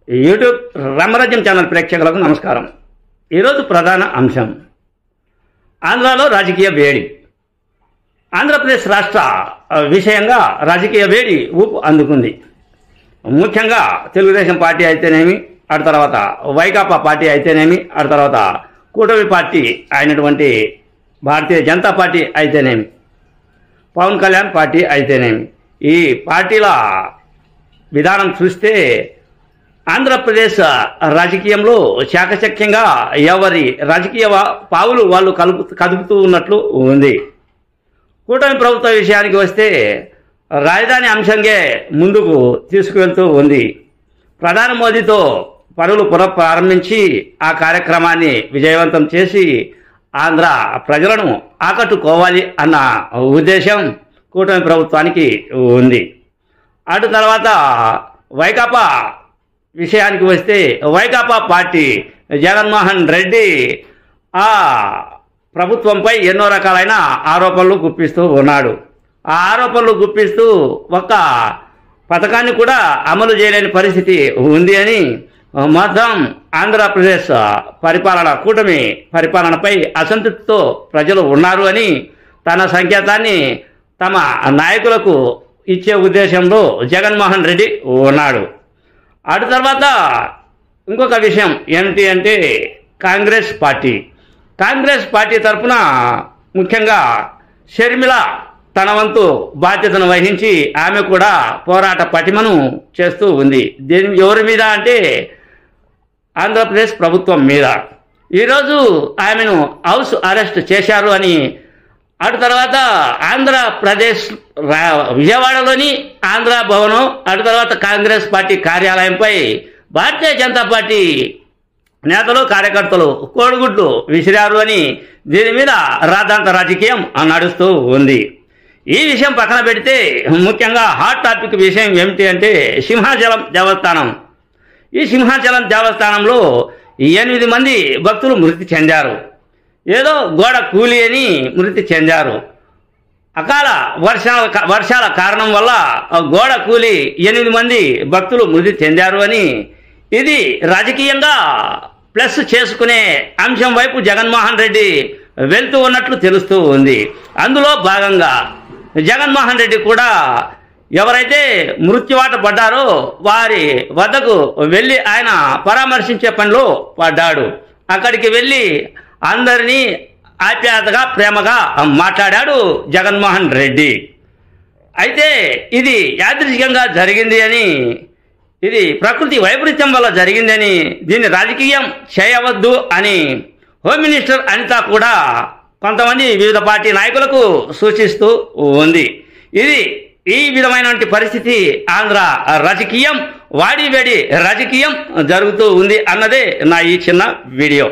YouTube రామరాజ్యం channel ప్రేక్షకులకు నమస్కారం. ఈరోజు ప్రధాన అంశం ఆంధ్రాలో రాజకీయ వేడి. ఆంధ్రప్రదేశ్ రాష్ట్ర విషయంగా రాజకీయ వేడి ఊపు అందుకుంది. ముఖ్యంగా తెలుగుదేశం పార్టీ అయితేనేమి, ఆ తర్వాత వైకాపా పార్టీ అయితేనేమి, ఆ తర్వాత కూటమి పార్టీ అయినటువంటి భారతీయ జనతా పార్టీ అయితేనేమి, పవన్ కళ్యాణ్ పార్టీ అయితేనేమి, ఈ పార్టీల విధానం చూస్తే ఆంధ్రప్రదేశ్ రాజకీయంలో చాకచక్యంగా ఎవరి రాజకీయ పావులు వాళ్ళు కదుపుతూ ఉన్నట్లు ఉంది. కూటమి ప్రభుత్వ విషయానికి వస్తే రాజధాని అంశంగా ముందుకు తీసుకువెళ్తూ ఉంది. ప్రధాని మోదీతో పనులు పునఃప్రారంభించి ఆ కార్యక్రమాన్ని విజయవంతం చేసి ఆంధ్ర ప్రజలను ఆకట్టుకోవాలి అన్న ఉద్దేశం కూటమి ప్రభుత్వానికి ఉంది. అటు తర్వాత వైకాపా విషయానికి వస్తే వైకాపా పార్టీ జగన్మోహన్ రెడ్డి ఆ ప్రభుత్వంపై ఎన్నో రకాలైన ఆరోపణలు గుప్పిస్తూ ఉన్నాడు. ఆ ఆరోపణలు గుప్పిస్తూ ఒక పథకాన్ని కూడా అమలు చేయలేని పరిస్థితి ఉంది అని మొత్తం ఆంధ్రప్రదేశ్ కూటమి పరిపాలనపై అసంతృప్తితో ప్రజలు ఉన్నారు అని తన సంకేతాన్ని తమ నాయకులకు ఇచ్చే ఉద్దేశంలో జగన్మోహన్ రెడ్డి ఉన్నాడు. అటు తర్వాత ఇంకొక విషయం ఏమిటి అంటే కాంగ్రెస్ పార్టీ తరఫున ముఖ్యంగా షర్మిల తన వంతు బాధ్యతను వహించి ఆమె కూడా పోరాట పటిమను చేస్తూ ఉంది. ఎవరి మీద అంటే ఆంధ్రప్రదేశ్ ప్రభుత్వం మీద. ఈరోజు ఆమెను హౌస్ అరెస్ట్ చేశారు అని, అటు తర్వాత ఆంధ్రప్రదేశ్ విజయవాడలోని ఆంధ్ర భవనం, అటు తర్వాత కాంగ్రెస్ పార్టీ కార్యాలయంపై భారతీయ జనతా పార్టీ నేతలు కార్యకర్తలు కోడిగుడ్లు విసిరారు అని దీని మీద రాద్ధాంత రాజకీయం నడుస్తూ ఉంది. ఈ విషయం పక్కన పెడితే ముఖ్యంగా హాట్ టాపిక్ విషయం ఏమిటి అంటే సింహాచలం దేవస్థానం. ఈ సింహాచలం దేవస్థానంలో 8 మంది భక్తులు మృతి చెందారు. ఏదో గోడ కూలి అని మృతి చెందారు. అకాల వర్షాల కారణం వల్ల గోడ కూలి 8 మంది భక్తులు మృతి చెందారు అని ఇది రాజకీయంగా ప్లస్ చేసుకునే అంశం వైపు జగన్మోహన్ రెడ్డి వెళ్తూ ఉన్నట్లు తెలుస్తూ ఉంది. అందులో భాగంగా జగన్మోహన్ రెడ్డి కూడా ఎవరైతే మృత్యువాత పడ్డారో వారి వద్దకు వెళ్ళి ఆయన పరామర్శించే పనిలో పడ్డాడు. అక్కడికి వెళ్ళి అందరినీ ఆప్యాయతగా ప్రేమగా మాట్లాడాడు జగన్మోహన్ రెడ్డి. అయితే ఇది యాదృచ్ఛికంగా జరిగింది అని, ఇది ప్రకృతి వైపరీత్యం వల్ల జరిగిందని, దీన్ని రాజకీయం చేయవద్దు అని హోమ్ మినిస్టర్ అనిత కూడా కొంతమంది వివిధ పార్టీ నాయకులకు సూచిస్తూ ఉంది. ఈ విధమైనటువంటి పరిస్థితి ఆంధ్ర రాజకీయం వాడివేడి రాజకీయం జరుగుతూ ఉంది అన్నదే నా ఈ చిన్న వీడియో.